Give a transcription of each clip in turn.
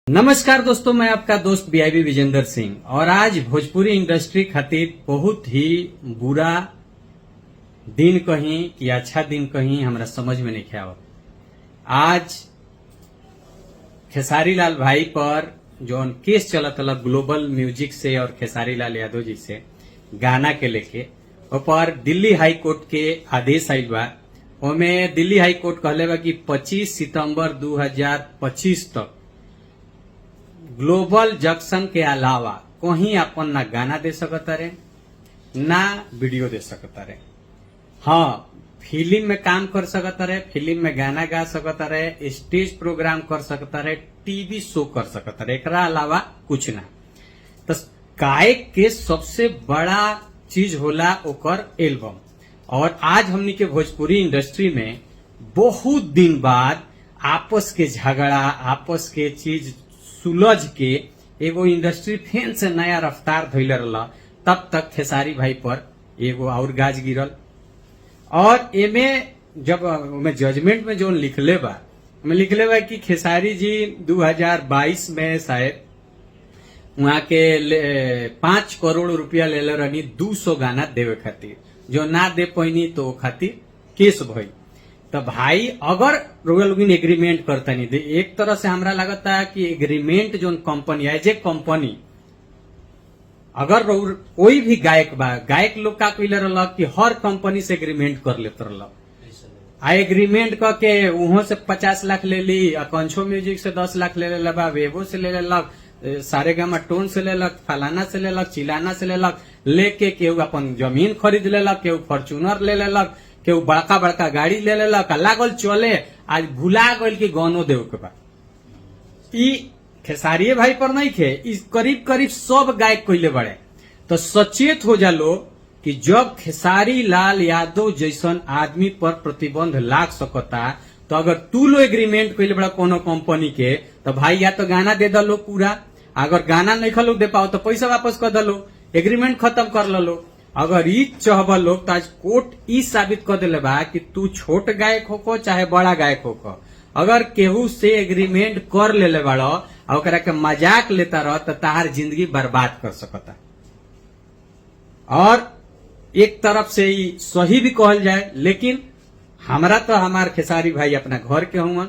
नमस्कार दोस्तों, मैं आपका दोस्त बीआईबी विजेंद्र सिंह और आज भोजपुरी इंडस्ट्री खातिर बहुत ही बुरा दिन कहीं कि अच्छा दिन कहीं हमरा समझ में नहीं आवत। आज खेसारी लाल भाई पर जौन केस चलत ग्लोबल म्यूजिक से और खेसारी लाल यादव जी से गाना के लेके ऊपर दिल्ली हाई कोर्ट के आदेश आयल बा। ओमे दिल्ली हाई कोर्ट कहले बा कि 25 सितंबर 2025 तक ग्लोबल जंक्शन के अलावा कहीं अपन ना गाना दे सकता रे ना वीडियो दे सकता रे। हाँ, फिल्म में काम कर सकता रहे, फिल्म में गाना गा सकता रहे, स्टेज प्रोग्राम कर सकता रहे, टीवी शो कर सकता रहे, एकरा अलावा कुछ ना। तो गायक के सबसे बड़ा चीज होला ओकर एल्बम। और आज हमनी के भोजपुरी इंडस्ट्री में बहुत दिन बाद आपस के झगड़ा, आपस के चीज सुलझ के एगो इंडस्ट्री फेन से नया रफ्तार धैले रहा। तब तक खेसारी भाई पर एगो और गाज गिरल। और एमे जब जजमेंट में जो लिखले बा कि खेसारी जी 2022 में शायद वहां के 5 करोड़ रुपया ले रहनी 200 गाना देवे खातिर, जो ना दे पैनी तो खातिर केस भई। तो भाई अगर रउआ लोग एग्रीमेंट करता नहीं दे, एक तरह से हमरा लगता है कि एग्रीमेंट जो कंपनी एज ए कंपनी अगर कोई भी गायक बा, गायक लोग का कहले रहा कि हर कंपनी से एग्रीमेंट कर लेते रहा। आ एग्रीमेंट करके वहां से 50 लाख ले ली, कंछो म्यूजिक से 10 लाख ले लेला, वेबो से ले लेलक, सारेगामा टोन से लेलक, फलाना से लेलक, चिलाना से लेलक, लेके केहू अपन जमीन खरीद लेलक, केहू फॉर्चूनर ले लेलक, केहू बड़का बड़का गाड़ी ले लेलक, लागल चले। आज भुला गल कि गानो देव के बा। ई खेसारिये भाई पर नहीं खे, इस करीब करीब सब गायक कहले बड़े। तो सचेत हो जा लो कि जब खेसारी लाल यादव जैसन आदमी पर प्रतिबंध लाग सकता, तो अगर तू लो एग्रीमेंट कहले बड़ा कोनो कंपनी के, तो भाई या तो गाना दे दलो पूरा, अगर गाना नहीं खलो दे पाओ तो पैसा वापस कर दलो, एग्रीमेंट खत्म कर लो। अगर ई चाहब लोग तो आज कोर्ट ई साबित कर दिले बा कि तू छोट गायक होको चाहे बड़ा गायक होको, अगर केहू से एग्रीमेंट कर ले बाड़ो और ओकरा के मजाक लेता रह तो तार जिंदगी बर्बाद कर सकता। और एक तरफ से ही सही भी कहल जाए, लेकिन हमरा तो हमार खेसारी भाई अपना घर के हुआ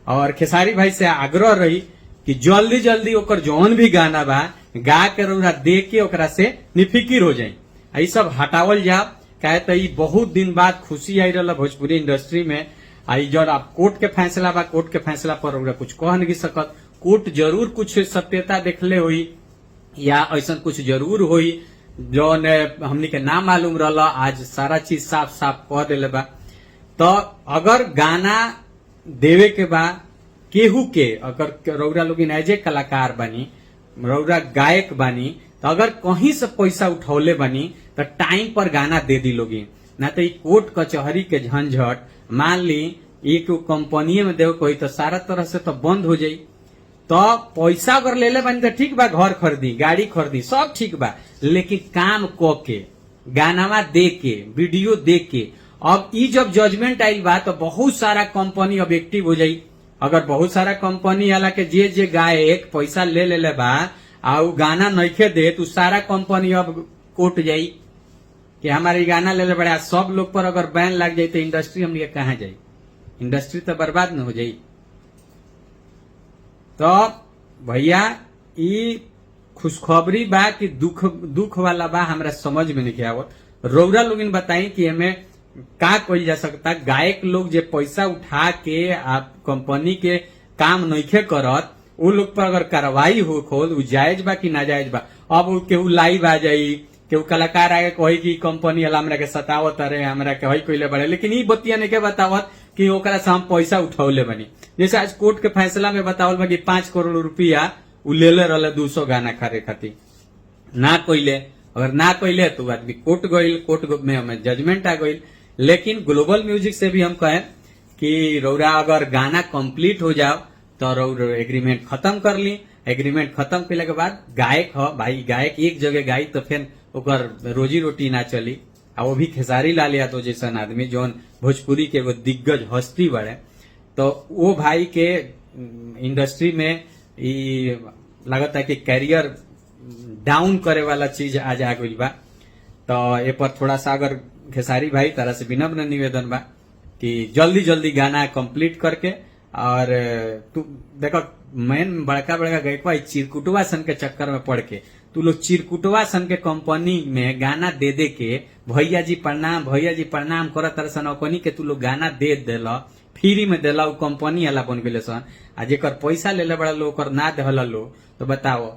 और खेसारी भाई से आग्रह रही कि जल्दी जल्दी ओकर जौन भी गाना बा गा के रउरा दे के ओकरा से निफिकिर हो जाए, ई सब हटावल जाओ। कहे तो ई बहुत दिन बाद खुशी आई रहा भोजपुरी इंडस्ट्री में। आई जब आप कोर्ट के फैसला बा, कोर्ट के फैसला पर कुछ कह नहीं सकत। कोर्ट जरूर कुछ सत्यता देखले हुई या ऐसा कुछ जरूर हुई जो हमनी के ना मालूम रहा। आज सारा चीज साफ साफ कह दिले बा। तो अगर गाना देवे के बा केहू के, अगर रउरा लोग एज ए कलाकार बानी, रउरा गायक बानी, तो अगर कहीं से पैसा उठौले बनी तो टाइम पर गाना दे दी लोगी, ना तो कोर्ट कचहरी के झंझट। मान ली एक कंपनी में देव कोई तो सारा तरह से तो बंद हो जाई। तो पैसा अगर ले ले बनी तो ठीक बा, घर खरीदी, गाड़ी खरीदी, सब ठीक बा, लेकिन काम क के, गानावा दे के, वीडियो दे के। अब ई जब जजमेंट आई बा तो बहुत सारा कंपनी अब एक्टिव हो जाई। अगर बहुत सारा कंपनी आला के जे गायक पैसा ले ले बा आ गाना नइखे दे तो सारा कंपनी अब कोर्ट जाई कि हमारे गाना ले ले बड़ा। सब लोग पर अगर बैन लग जाए तो इंडस्ट्री हम ये कहाँ जाई? इंडस्ट्री तो बर्बाद न हो जाई। तो भैया ई खुशखबरी बा कि दुख वाला बा, हमरा समझ में नहीं आवत। रउरा लोग बताई कि हमें का कइल जा सकता। गायक लोग जे पैसा उठा के आप कंपनी के काम नइखे करत, वो लोग पर अगर कार्रवाई हो खोल जायज बा कि नाजायज बा। अब केहू लाइव आ जाई, केहू कलाकार आगे कही कि कंपनी वाला हमरा के सतावत रहे, हमरा के हई कइले बड़े, लेकिन ई बतिया नहीं के बतावत कि ओकरा से हम पैसा उठौले बनी। जैसे आज कोर्ट के फैसला में बतावल बा कि 5 करोड़ रुपया उ ले रहे 200 गाना खारे खातिर, ना कइले। अगर ना कइले तो आदमी कोर्ट गइल, कोर्ट में हमें जजमेंट आ गइल। लेकिन ग्लोबल म्यूजिक से भी हम कहें कि रउरा अगर गाना कंप्लीट हो जाओ तो रउरा एग्रीमेंट खत्म कर ली। एग्रीमेंट खत्म कैला के बाद गायक हो भाई, गायक एक जगह गाई तो फिर ओकर रोजी रोटी ना चली। आ वो भी खेसारी लाल यादव जैसा आदमी जो भोजपुरी के वो दिग्गज हस्ती बड़े, तो वो भाई के इंडस्ट्री में ई लगता है कि कैरियर डाउन करे वाला चीज आज आ गई बा। तो ए पर थोड़ा सा अगर खेसारी भाई तरह से विनम्र निवेदन बा कि जल्दी जल्दी गाना कंप्लीट करके, और तू देखो मेन बड़का बड़का गायकवा चिरकुटवा सन के चक्कर में पड़ के तू लोग चिरकुटवा सन के कंपनी में गाना दे दे के भैया जी प्रणाम करत तरह सन ओकनी के तू लोग गाना दे देला, फ्री में देला, उ कंपनी वाला बन गेले सन। आ जेकर पैसा लेले बड़ा लोग ओकर ना देहला लो, तो बताओ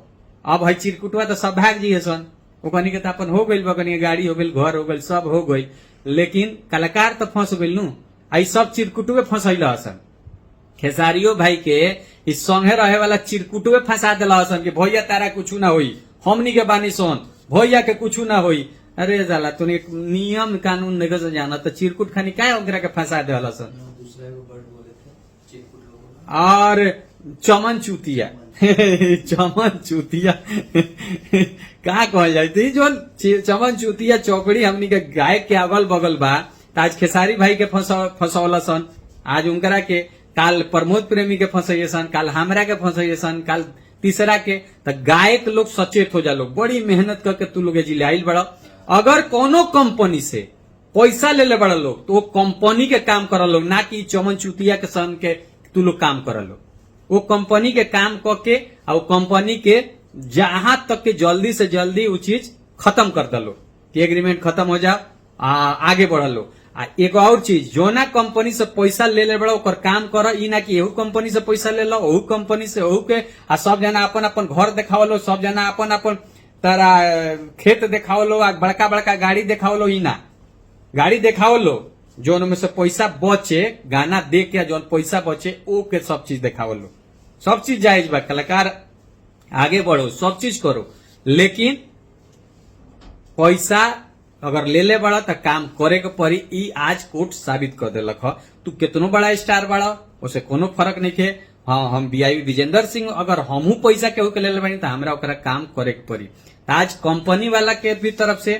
अब है चिरकुटवा तो सब भाग जी सन, ओकनी के तो अपन हो गइल, बकनी गाड़ी हो गइल, घर हो गइल, सब हो गइल, लेकिन कलाकार तो फंस गइल नु। आई सब चिरकुटुए फंसैला हसन। खेसारियो भाई के इस संगे रहे वाला चिरकुटुए फंसा दिला हसन कि भैया तारा कुछ ना होई, हमनी के बानी सोन, भैया के कुछ ना होई। अरे जाला तूने नियम कानून नहीं से जाना, तो चिरकुट खानी क्या ओकरा के फंसा दिला हसन। और चमन चूतिया चमन चूतिया का कहल जाए, जो चमन चूतिया चौकड़ी हमनी के गायक के अगल बगल बा, आज खेसारी भाई के फंसौला सन, आज उनकरा के, काल प्रमोद प्रेमी के फंसैये सन, काल हमरा के फंसैये सन, काल तीसरा के। तो गायक लोग सचेत हो जा, लोग बड़ी मेहनत करके तू लोग जिले आइल बड़ा। अगर कोनो कंपनी से पैसा ले ले बड़ा लोग, तो वो कंपनी के काम कर लोग, ना कि चमन चूतिया के सन के तू लोग काम कर लोग। वो कंपनी के काम करके और कंपनी के जहां तक के जल्दी से जल्दी वो चीज खत्म कर दलो कि एग्रीमेंट खत्म हो जाओ, आगे बढ़ लो। एक और चीज, जो ना कंपनी से पैसा ले ले बड़ा ओकर काम कर, ई ना कि एहू कंपनी से पैसा ले लो, ओहू कंपनी से ओहू के, आ सब जना अपन अपन घर देखाओ लो, सब जना अपन अपन तारा खेत देखाओ लो, बड़का बड़का गाड़ी देखाओ लो। ई ना गाड़ी देखाओ लो, जो में से पैसा बचे, गाना दे के जो पैसा बचे ओ के सब चीज देखाओ लो। सब चीज जायज बा, कलाकार आगे बढ़ो, सब चीज करो, लेकिन पैसा अगर ले ले बड़ा तो काम करे के पड़ी। ई आज कोर्ट साबित कर दिलक ह। तू कितनो बड़ा स्टार बड़ा, उसे कोनो फर्क नहीं है। हाँ, हम बीआई विजेंद्र सिंह अगर हमहू पैसा केहू के ले ले बनी तो हमरा ओकरा काम करे के पड़ी। आज कंपनी वाला के भी तरफ से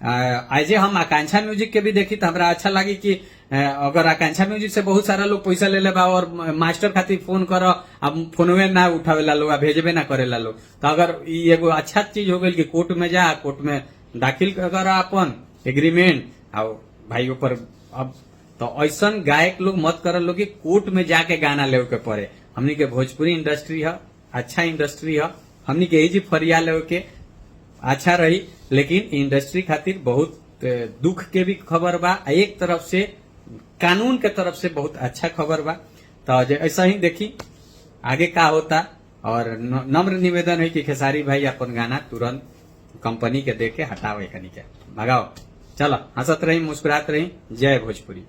आज हम आकांक्षा म्यूजिक के भी देखी तो हमरा अच्छा लगी कि अगर आकांक्षा म्यूजिक से बहुत सारा लोग पैसा ले ले बा और मास्टर खातिर फोन कर, अब फोनवे ना उठावे ला लो, भेजबे ना करे ला लो। तो अगर ये एगो अच्छा चीज हो गई कि कोर्ट में जा, कोर्ट में दाखिल कर अपन एग्रीमेंट, और भाई ऊपर अब तो ऐसा गायक लोग मत कर लो कि कोर्ट में जाके गाना ले के पड़े। हमनी के भोजपुरी इंडस्ट्री है, अच्छा इंडस्ट्री है, हमनी के यही फरिया ले के अच्छा रही, लेकिन इंडस्ट्री खातिर बहुत दुख के भी खबर बा। एक तरफ से कानून के तरफ से बहुत अच्छा खबर बा। तो ऐसा ही देखी आगे का होता, और नम्र निवेदन है कि खेसारी भाई अपन गाना तुरंत कंपनी के देके हटावे, कनी के भगाओ। चलो, हंसत रही, मुस्कुरात रही। जय भोजपुरी।